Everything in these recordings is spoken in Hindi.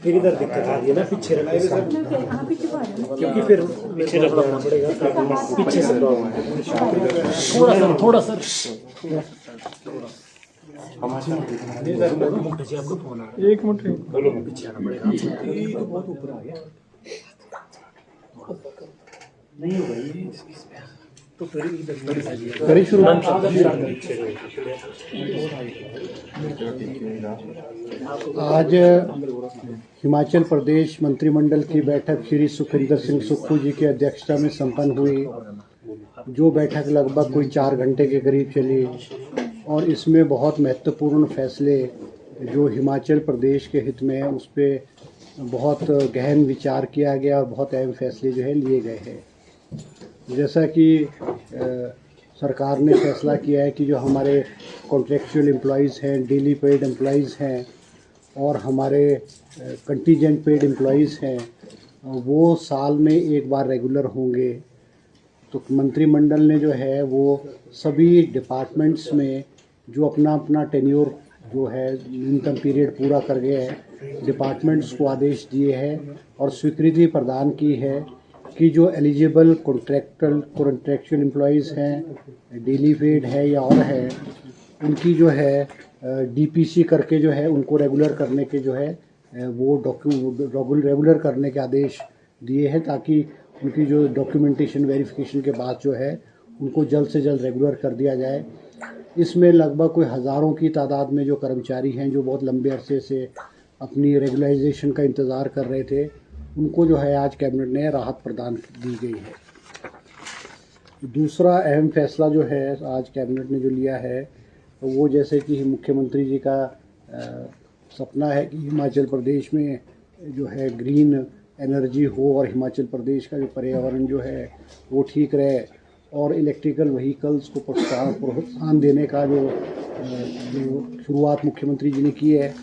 फिर इधर दिक्कत आ रही है ना, पीछे रखा क्योंकि फिर पीछे रखना पड़ेगा, पीछे से थोड़ा सा आपको फोन आ रहा है, 1 मिनट बोलो, पीछे आना पड़ेगा, ये तो बहुत ऊपर आ गया, नहीं होगा ये तो फिर करी शुरू। आज हिमाचल प्रदेश मंत्रिमंडल की बैठक श्री सुखविंदर सिंह सुक्खू जी की अध्यक्षता में संपन्न हुई, जो बैठक लगभग कोई 4 घंटे के करीब चली और इसमें बहुत महत्वपूर्ण फैसले जो हिमाचल प्रदेश के हित में है उस पर बहुत गहन विचार किया गया और बहुत अहम फैसले जो है लिए गए हैं। जैसा कि सरकार ने फैसला किया है कि जो हमारे कॉन्ट्रेक्चुअल एम्प्लॉइज़ हैं, डेली पेड एम्प्लॉइज़ हैं और हमारे कंटीजेंट पेड एम्प्लॉइज़ हैं, वो साल में एक बार रेगुलर होंगे। तो मंत्रिमंडल ने जो है वो सभी डिपार्टमेंट्स में जो अपना अपना टेन्योर जो है न्यूनतम पीरियड पूरा कर गए हैं, डिपार्टमेंट्स को आदेश दिए हैं और स्वीकृति प्रदान की है कि जो एलिजिबल कॉन्ट्रैक्चुअल एम्प्लॉइज़ हैं, डेली पेड है या और है, उनकी जो है डीपीसी करके जो है उनको रेगुलर करने के जो है वो रेगुलर करने के आदेश दिए हैं, ताकि उनकी जो डॉक्यूमेंटेशन वेरिफिकेशन के बाद जो है उनको जल्द से जल्द रेगुलर कर दिया जाए। इसमें लगभग कोई हज़ारों की तादाद में जो कर्मचारी हैं जो बहुत लंबे अरसे से अपनी रेगुलराइजेशन का इंतज़ार कर रहे थे, उनको जो है आज कैबिनेट ने राहत प्रदान दी गई है। दूसरा अहम फैसला जो है आज कैबिनेट ने जो लिया है वो जैसे कि मुख्यमंत्री जी का सपना है कि हिमाचल प्रदेश में जो है ग्रीन एनर्जी हो और हिमाचल प्रदेश का जो पर्यावरण जो है वो ठीक रहे और इलेक्ट्रिकल व्हीकल्स को प्रोत्साहन देने का जो शुरुआत मुख्यमंत्री जी ने की है,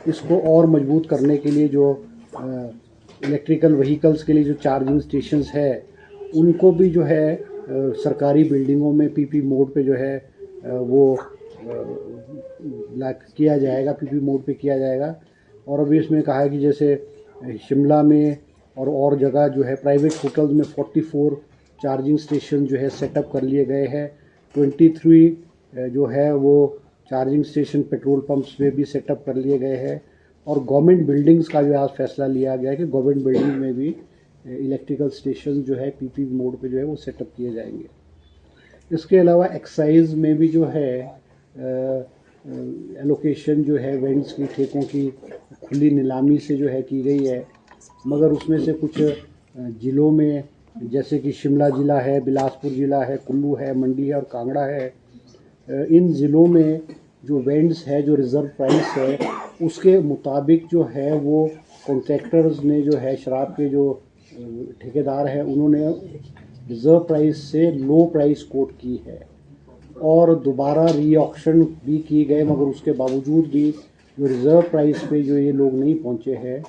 इसको और मजबूत करने के लिए जो इलेक्ट्रिकल व्हीकल्स के लिए जो चार्जिंग स्टेशंस है उनको भी जो है सरकारी बिल्डिंगों में पीपी मोड पे जो है वो किया जाएगा, पीपी मोड पे किया जाएगा। और अभी इसमें कहा है कि जैसे शिमला में और जगह जो है प्राइवेट होटल्स में 44 चार्जिंग स्टेशन जो है सेटअप कर लिए गए हैं। 23 जो है वो चार्जिंग स्टेशन पेट्रोल पंप्स में भी सेटअप कर लिए गए हैं और गवर्नमेंट बिल्डिंग्स का जो आज फैसला लिया गया है कि गवर्नमेंट बिल्डिंग में भी इलेक्ट्रिकल स्टेशन जो है पीपी मोड पे जो है वो सेटअप किए जाएंगे। इसके अलावा एक्साइज में भी जो है एलोकेशन जो है वेंड्स की ठेकों की खुली नीलामी से जो है की गई है, मगर उसमें से कुछ ज़िलों में जैसे कि शिमला ज़िला है, बिलासपुर ज़िला है, कुल्लू है, मंडी है और कांगड़ा है, इन ज़िलों में जो वेंड्स है, जो रिज़र्व प्राइस है, उसके मुताबिक जो है वो कॉन्ट्रैक्टर्स ने जो है शराब के जो ठेकेदार हैं उन्होंने रिज़र्व प्राइस से लो प्राइस कोट की है और दोबारा री ऑक्शन भी की गए, मगर उसके बावजूद भी जो रिज़र्व प्राइस पे जो ये लोग नहीं पहुंचे हैं।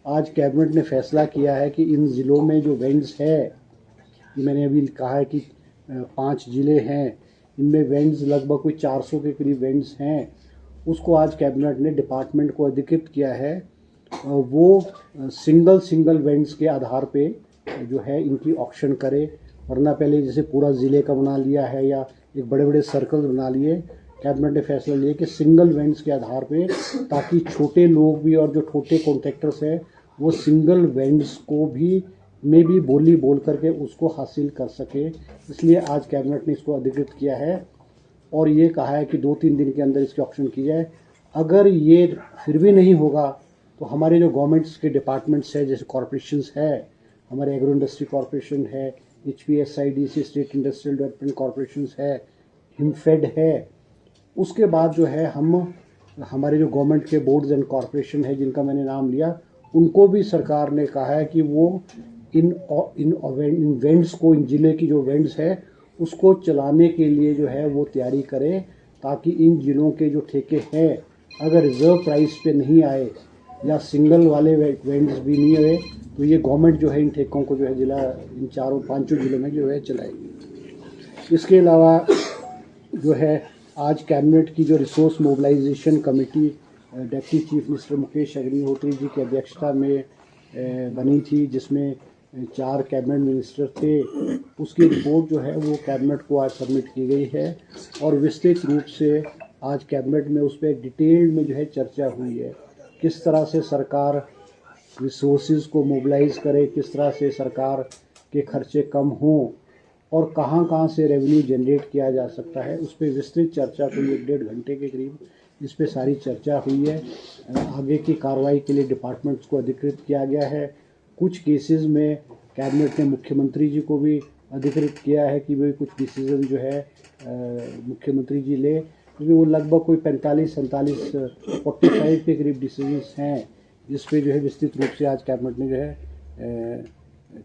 आज कैबिनेट ने फैसला किया है कि इन ज़िलों में जो वेंड्स है, मैंने अभी कहा है कि 5 ज़िले हैं, इनमें वेंड्स लगभग कोई 400 के करीब वेंड्स हैं, उसको आज कैबिनेट ने डिपार्टमेंट को अधिकृत किया है वो सिंगल वेंड्स के आधार पे जो है इनकी ऑक्शन करे, वरना पहले जैसे पूरा ज़िले का बना लिया है या एक बड़े बड़े सर्कल बना लिए। कैबिनेट ने फैसला लिया कि सिंगल वेंड्स के आधार पे, ताकि छोटे लोग भी और जो छोटे कॉन्ट्रैक्टर्स हैं वो सिंगल वेंड्स को भी में भी बोली बोल करके उसको हासिल कर सके, इसलिए आज कैबिनेट ने इसको अधिकृत किया है और ये कहा है कि 2-3 दिन के अंदर इसकी ऑक्शन की जाए। अगर ये फिर भी नहीं होगा तो हमारे जो गवर्नमेंट्स के डिपार्टमेंट्स है, जैसे कॉरपोरेशंस है, हमारे एग्रो इंडस्ट्री कॉरपोरेशन है, HPSIDC state industrial development corporations है, हिमफेड है, उसके बाद जो है हम हमारे जो गवर्नमेंट के बोर्ड्स एंड कॉरपोरेशन है जिनका मैंने नाम लिया, उनको भी सरकार ने कहा है कि वो इन वेंड्स को, इन ज़िले की जो वेंड्स है उसको चलाने के लिए जो है वो तैयारी करें, ताकि इन ज़िलों के जो ठेके हैं अगर रिज़र्व प्राइस पे नहीं आए या सिंगल वाले वेंड्स भी नहीं हुए तो ये गवर्नमेंट जो है इन ठेकों को जो है इन 4-5 ज़िलों में जो है चलाएगी। इसके अलावा जो है आज कैबिनेट की जो resource mobilisation committee deputy chief minister Mukesh Agnihotri ji की अध्यक्षता में बनी थी, जिसमें 4 कैबिनेट मिनिस्टर थे, उसकी रिपोर्ट जो है वो कैबिनेट को आज सबमिट की गई है और विस्तृत रूप से आज कैबिनेट में उस पर डिटेल में जो है चर्चा हुई है। किस तरह से सरकार रिसोर्सेज को मोबिलाइज करे, किस तरह से सरकार के खर्चे कम हों और कहाँ कहाँ से रेवेन्यू जनरेट किया जा सकता है, उस पर विस्तृत चर्चा कोई 1-1.5 घंटे के करीब इस पे सारी चर्चा हुई है। आगे की कार्रवाई के लिए डिपार्टमेंट्स को अधिकृत किया गया है। कुछ केसेस में कैबिनेट ने मुख्यमंत्री जी को भी अधिकृत किया है कि वे कुछ डिसीजन जो है मुख्यमंत्री जी ले, क्योंकि वो लगभग कोई 45 के करीब डिसीजंस हैं जिस पे जो है विस्तृत रूप से आज कैबिनेट ने जो है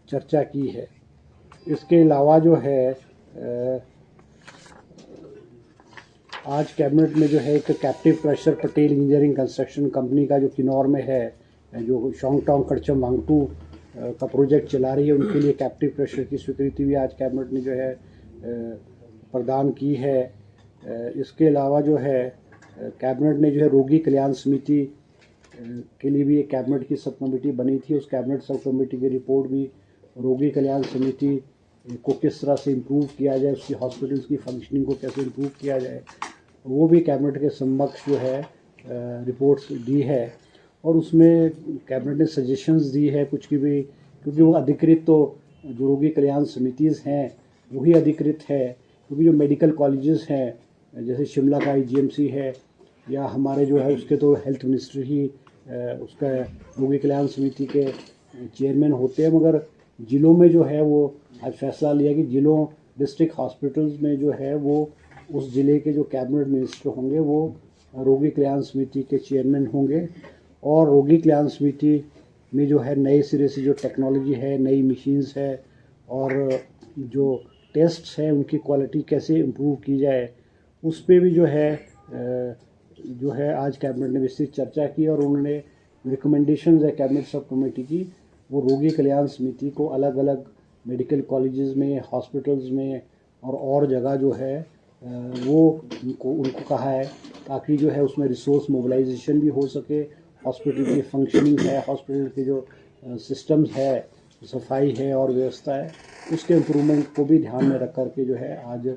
चर्चा की है। इसके अलावा जो है आज कैबिनेट में जो है एक captive crusher Patel engineering construction company का जो किन्नौर में है, जो शोंगटोंग करचम वांगटू का प्रोजेक्ट चला रही है, उनके लिए कैप्टिव क्रशर की स्वीकृति भी आज कैबिनेट ने जो है प्रदान की है। इसके अलावा जो है कैबिनेट ने जो है रोगी कल्याण समिति के लिए भी एक कैबिनेट की सब कमेटी बनी थी। उस कैबिनेट सब कमेटी की रिपोर्ट भी रोगी कल्याण समिति को किस तरह से इम्प्रूव किया जाए, उसकी हॉस्पिटल्स की फंक्शनिंग को कैसे इम्प्रूव किया जाए, वो भी कैबिनेट के समक्ष जो है रिपोर्ट्स दी है और उसमें कैबिनेट ने सजेशंस दी है कुछ की भी, क्योंकि वो अधिकृत तो जो रोगी कल्याण समितिज़ हैं वही अधिकृत है, क्योंकि जो मेडिकल कॉलेजेस हैं जैसे शिमला का IGMC है या हमारे जो है उसके तो हेल्थ मिनिस्टर ही उसका रोगी कल्याण समिति के चेयरमैन होते हैं, मगर ज़िलों में जो है वो आज फैसला लिया कि ज़िलों डिस्ट्रिक्ट हॉस्पिटल्स में जो है वो उस ज़िले के जो कैबिनेट मिनिस्टर होंगे वो रोगी कल्याण समिति के चेयरमैन होंगे और रोगी कल्याण समिति में जो है नए सिरे से जो टेक्नोलॉजी है, नई मशीन्स है और जो टेस्ट्स हैं उनकी क्वालिटी कैसे इम्प्रूव की जाए, उस पर भी जो है आज कैबिनेट ने विस्तृत चर्चा की और उन्होंने रिकमेंडेशंस है कैबिनेट सब कमेटी की, वो रोगी कल्याण समिति को अलग अलग मेडिकल कॉलेजेस में, हॉस्पिटल्स में और जगह जो है वो उनको कहा है ताकि जो है उसमें रिसोर्स मोबिलाइजेशन भी हो सके, हॉस्पिटल की फंक्शनिंग है, हॉस्पिटल के जो सिस्टम्स है, सफाई है और व्यवस्था है, उसके इम्प्रूवमेंट को भी ध्यान में रख कर के जो है आज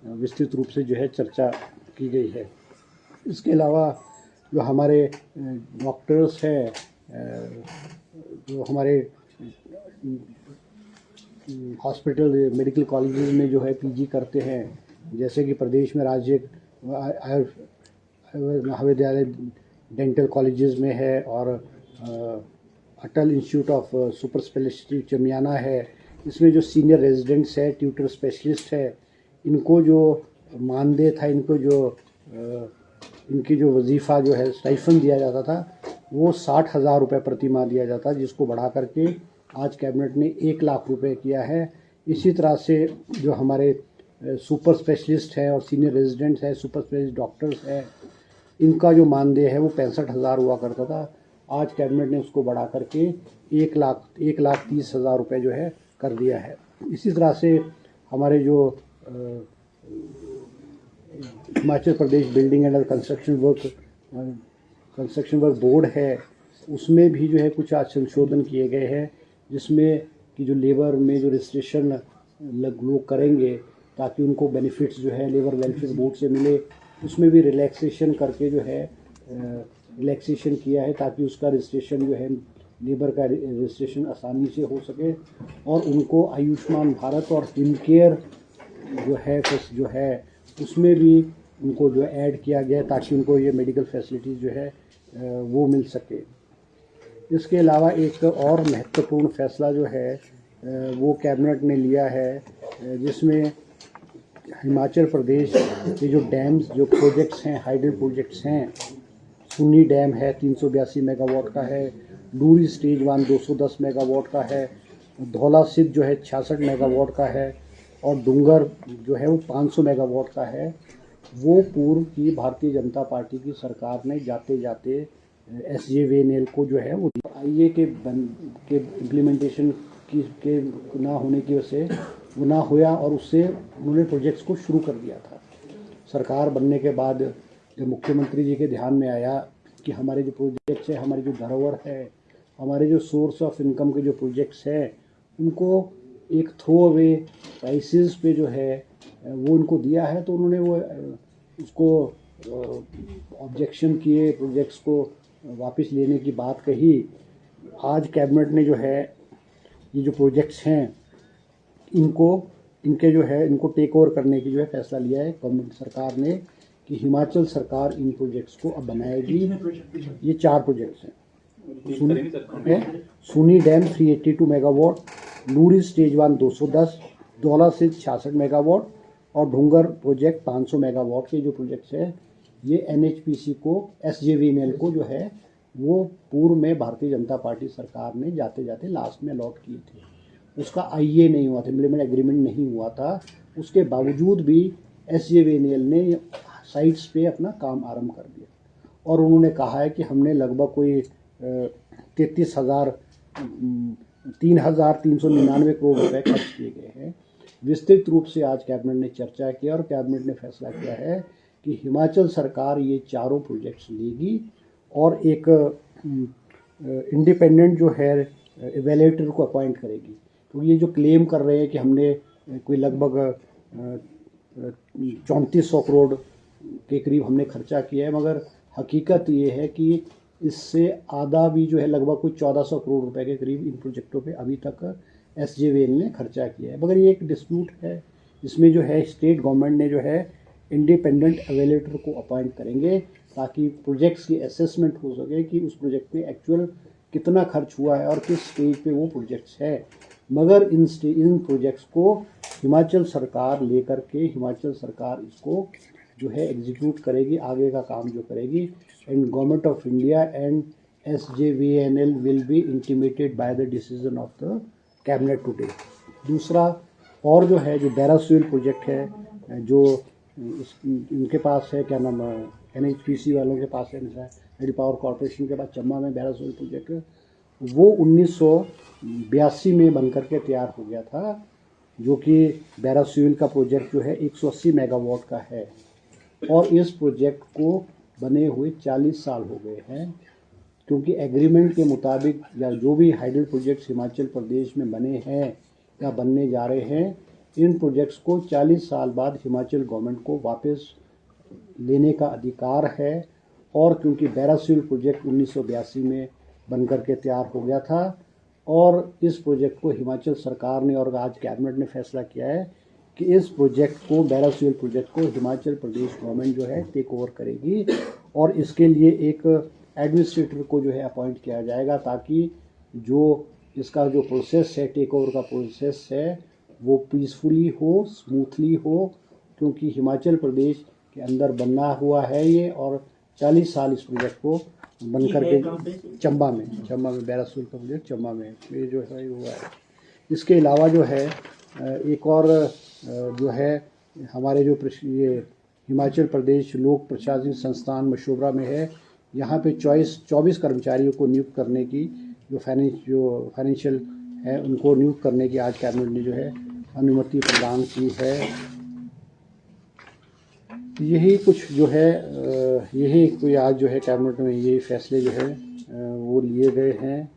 विस्तृत रूप से जो है चर्चा की गई है। इसके अलावा जो हमारे डॉक्टर्स हैं, जो हमारे हॉस्पिटल मेडिकल कॉलेजेस में जो है PG करते हैं, जैसे कि प्रदेश में राज्य महाविद्यालय डेंटल कॉलेजेस में है और Atal institute of super speciality Chamiyana है, इसमें जो सीनियर रेजिडेंट्स है, ट्यूटर स्पेशलिस्ट है, इनको जो मानदेय था, इनको जो इनकी जो वजीफ़ा जो है स्टाइफन दिया जाता था वो 60,000 रुपये प्रति माह दिया जाता, जिसको बढ़ा करके आज कैबिनेट ने 1 लाख रुपए किया है। इसी तरह से जो हमारे सुपर स्पेशलिस्ट है और सीनियर रेजिडेंट्स है, सुपर स्पेशलिस्ट डॉक्टर्स है, इनका जो मानदेय है वो 65,000 हुआ करता था, आज कैबिनेट ने उसको बढ़ा करके 1,30,000 रुपये जो है कर दिया है। इसी तरह से हमारे जो Himachal Pradesh building and construction work board है, उसमें भी जो है कुछ आज संशोधन किए गए हैं, जिसमें कि जो लेबर में जो रजिस्ट्रेशन लोग करेंगे ताकि उनको बेनिफिट्स जो है लेबर वेलफेयर बोर्ड से मिले, उसमें भी रिलैक्सेशन करके जो है रिलैक्सेशन किया है ताकि उसका रजिस्ट्रेशन जो है लेबर का रजिस्ट्रेशन आसानी से हो सके और उनको आयुष्मान भारत और हिमकेयर जो है उसमें भी उनको जो ऐड किया गया है ताकि उनको ये मेडिकल फैसिलिटीज़ जो है वो मिल सके। इसके अलावा एक और महत्वपूर्ण फैसला जो है वो कैबिनेट ने लिया है, जिसमें हिमाचल प्रदेश के जो डैम्स जो प्रोजेक्ट्स हैं, हाइडल प्रोजेक्ट्स हैं, सुन्नी डैम है 382 मेगावाट का है, डूरी स्टेज 1 210 मेगावाट का है, धौला सिद्ध जो है 66 मेगावाट का है और डूंगर जो है वो 500 मेगावाट का है। वो पूर्व की भारतीय जनता पार्टी की सरकार ने जाते जाते SJVNL को जो है वो IA के इम्प्लीमेंटेशन के ना होने की वजह से वो ना होया और उससे उन्होंने प्रोजेक्ट्स को शुरू कर दिया था। सरकार बनने के बाद जब मुख्यमंत्री जी के ध्यान में आया कि हमारे जो प्रोजेक्ट्स है, हमारी जो धरोहर है, हमारे जो सोर्स ऑफ इनकम के जो प्रोजेक्ट्स हैं, उनको एक थ्रो अवे प्राइसेस पे जो है वो उनको दिया है, तो उन्होंने वो उसको ऑब्जेक्शन किए, प्रोजेक्ट्स को वापस लेने की बात कही। आज कैबिनेट ने जो है ये जो प्रोजेक्ट्स हैं इनको टेक ओवर करने की जो है फैसला लिया है गवर्नमेंट सरकार ने कि हिमाचल सरकार इन प्रोजेक्ट्स को अब बनाएगी। ये 4 प्रोजेक्ट्स हैं। सूनी डैम 382 मेगावाट, नूरी स्टेज 1 210, धौला सिद्ध 66 मेगावाट और ढूंगर प्रोजेक्ट 500 मेगावाट के जो प्रोजेक्ट्स हैं, ये NHPC को SJVNL को जो है वो पूर्व में भारतीय जनता पार्टी सरकार ने जाते जाते लास्ट में अलॉट किए थे। उसका IA नहीं हुआ था, इम्प्लीमेंट एग्रीमेंट नहीं हुआ था। उसके बावजूद भी SJVNL ने साइट्स पे अपना काम आरंभ कर दिया और उन्होंने कहा है कि हमने लगभग कोई 3,399 करोड़ रुपए खर्च किए गए हैं। विस्तृत रूप से आज कैबिनेट ने चर्चा की और कैबिनेट ने फैसला किया है कि हिमाचल सरकार ये चारों प्रोजेक्ट्स लेगी और एक इंडिपेंडेंट जो है इवैल्यूएटर को अपॉइंट करेगी। तो ये जो क्लेम कर रहे हैं कि हमने कोई लगभग 3400 करोड़ के करीब हमने खर्चा किया है, मगर हकीकत ये है कि इससे आधा भी जो है लगभग कोई 1400 करोड़ रुपए के करीब इन प्रोजेक्टों पे अभी तक SJVNL ने खर्चा किया है। मगर ये एक डिस्प्यूट है, इसमें जो है स्टेट गवर्नमेंट ने जो है इंडिपेंडेंट एवैल्यूएटर को अपॉइंट करेंगे ताकि प्रोजेक्ट्स की असेसमेंट हो सके कि उस प्रोजेक्ट में एक्चुअल कितना खर्च हुआ है और किस स्टेज पे वो प्रोजेक्ट्स है। मगर इन प्रोजेक्ट्स को हिमाचल सरकार लेकर के हिमाचल सरकार इसको जो है एग्जीक्यूट करेगी, आगे का काम जो करेगी। And government of India and SJVNL will be intimated by the decision of the cabinet today. दूसरा और जो है जो बैरासुल प्रोजेक्ट है जो इनके पास है, क्या नाम है, NHPC वालों के पास है, हेड पावर कॉरपोरेशन के पास चम्बा में बैरासुल प्रोजेक्ट, वो 1982 में बनकर के तैयार हो गया था, जो कि बैरासुल का प्रोजेक्ट जो है 180 मेगावाट का है और इस प्रोजेक्ट को बने हुए 40 साल हो गए हैं, क्योंकि एग्रीमेंट के मुताबिक या जो भी हाइडल प्रोजेक्ट्स हिमाचल प्रदेश में बने हैं या बनने जा रहे हैं, इन प्रोजेक्ट्स को 40 साल बाद हिमाचल गवर्नमेंट को वापस लेने का अधिकार है। और क्योंकि बैरासुल प्रोजेक्ट 1982 में बनकर के तैयार हो गया था और इस प्रोजेक्ट को हिमाचल सरकार ने और आज कैबिनेट ने फैसला किया है कि इस प्रोजेक्ट को, बैरासुल प्रोजेक्ट को हिमाचल प्रदेश गवर्नमेंट जो है टेक ओवर करेगी और इसके लिए एक एडमिनिस्ट्रेटर को जो है अपॉइंट किया जाएगा ताकि जो इसका जो प्रोसेस है, टेक ओवर का प्रोसेस है, वो पीसफुली हो, स्मूथली हो, क्योंकि हिमाचल प्रदेश के अंदर बनना हुआ है ये और 40 साल इस प्रोजेक्ट को बन करके चंबा में बैरासुल का प्रोजेक्ट चंबा में ये जो है हुआ है। इसके अलावा जो है एक और जो है हमारे जो ये हिमाचल प्रदेश लोक प्रशासनिक संस्थान मशोबरा में है, यहाँ पे 24 कर्मचारियों को नियुक्त करने की जो फाइनेंशियल है उनको नियुक्त करने की आज कैबिनेट ने जो है अनुमति प्रदान की है। यही कुछ जो है यही कोई आज जो है कैबिनेट में ये फैसले जो है वो लिए गए हैं।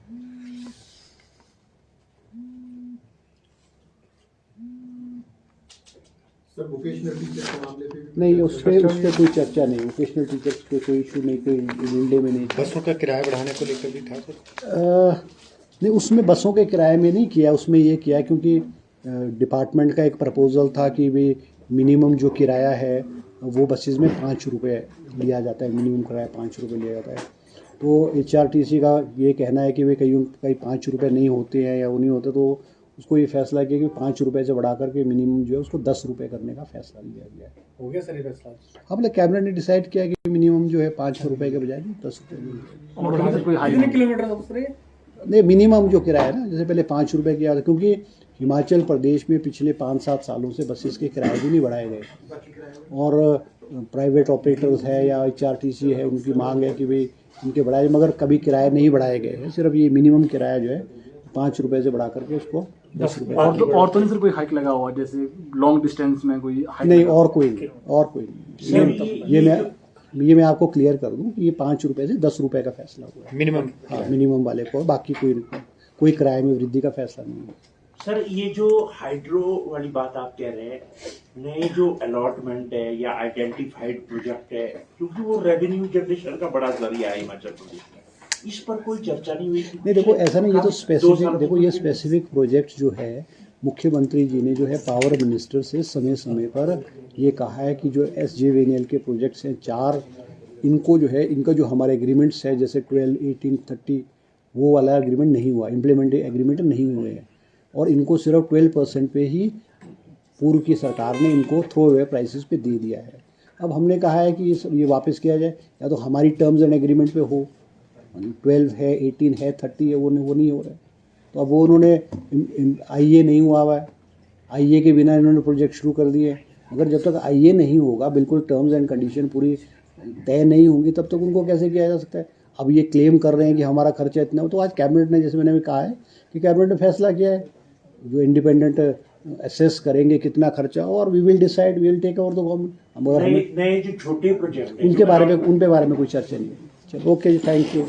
सर वोकेशनल टीचर के मामले पे नहीं, उस पर कोई चर्चा नहीं, वोकेशनल टीचर्स पे कोई इशू नहीं, कोई इंडे में नहीं। बसों का किराया बढ़ाने को लेकर भी था सर? नहीं, उसमें बसों के किराए में नहीं किया, उसमें ये किया क्योंकि डिपार्टमेंट का एक प्रपोजल था कि भी मिनिमम जो किराया है वो बसेस में 5 रुपये लिया जाता है, मिनिमम किराया 5 रुपये लिया जाता है। तो HRTC का ये कहना है कि वे कहीं 5 रुपये नहीं होते हैं या वो नहीं होते, तो उसको ये फैसला किया कि 5 रुपये से बढ़ा करके मिनिमम जो है उसको 10 रुपये करने का फैसला लिया गया है। हो गया सर ये फैसला? अब कैबिनेट ने डिसाइड किया कि मिनिमम जो है 5 रुपये के बजाय 10 रुपये किलोमीटर नहीं, मिनिमम जो किराया है ना, जैसे पहले 5 रुपये किया था, क्योंकि हिमाचल प्रदेश में पिछले 5-7 सालों से बसेस के किराए भी नहीं बढ़ाए गए और प्राइवेट ऑपरेटर्स है या HRTC है, उनकी मांग है कि भाई उनके बढ़ाए, मगर कभी किराए नहीं बढ़ाए गए हैं। सिर्फ ये मिनिमम किराया जो है 5 रुपये से बढ़ा करके उसको 10 रुपये और तो नहीं सर कोई हाइक लगा हुआ जैसे लॉन्ग डिस्टेंस में कोई हाइक नहीं, और कोई नहीं। ये मैं आपको क्लियर कर दूं कि ये 5 रुपए से 10 रुपए का फैसला हुआ है मिनिमम। हाँ, मिनिमम वाले को, बाकी कोई किराए में वृद्धि का फैसला नहीं है। सर ये जो हाइड्रो वाली बात आप कह रहे हैं, नए जो अलॉटमेंट है या आइडेंटिफाइड प्रोजेक्ट है, क्योंकि वो रेवेन्यू जनरेशन का बड़ा जरिया है हिमाचल प्रदेश में, इस पर कोई चर्चा नहीं हुई? नहीं देखो, ऐसा नहीं, ये तो स्पेसिफिक, देखो ये स्पेसिफिक प्रोजेक्ट जो है, मुख्यमंत्री जी ने जो है पावर मिनिस्टर से समय समय पर ये कहा है कि जो SJVNL के प्रोजेक्ट्स हैं 4, इनको जो है, इनका जो हमारे एग्रीमेंट्स है जैसे 12, 18, 30, वो वाला एग्रीमेंट नहीं हुआ, इम्प्लीमेंट एग्रीमेंट नहीं हुए हैं, और इनको सिर्फ 12% पे ही पूर्व की सरकार ने इनको थ्रो अवे प्राइसेस पे दे दिया है। अब हमने कहा है कि ये वापस किया जाए, या तो हमारी टर्म्स एंड एग्रीमेंट पे हो, 12 है, 18 है, 30 है, वो नहीं हो रहा है। तो अब वो उन्होंने IA नहीं हुआ है, IA के बिना इन्होंने प्रोजेक्ट शुरू कर दिए। अगर जब तक IA नहीं होगा, बिल्कुल टर्म्स एंड कंडीशन पूरी तय नहीं होंगी, तब तक उनको कैसे किया जा सकता है? अब ये क्लेम कर रहे हैं कि हमारा खर्चा इतना हो, तो आज कैबिनेट ने, जैसे मैंने भी कहा है कि कैबिनेट ने फैसला किया है, जो इंडिपेंडेंट असेस करेंगे कितना खर्चा हो, और we will decide, we will take over the government. नए जो छोटे प्रोजेक्ट उन बारे में कोई चर्चा नहीं है। चलो, ओके जी, थैंक यू।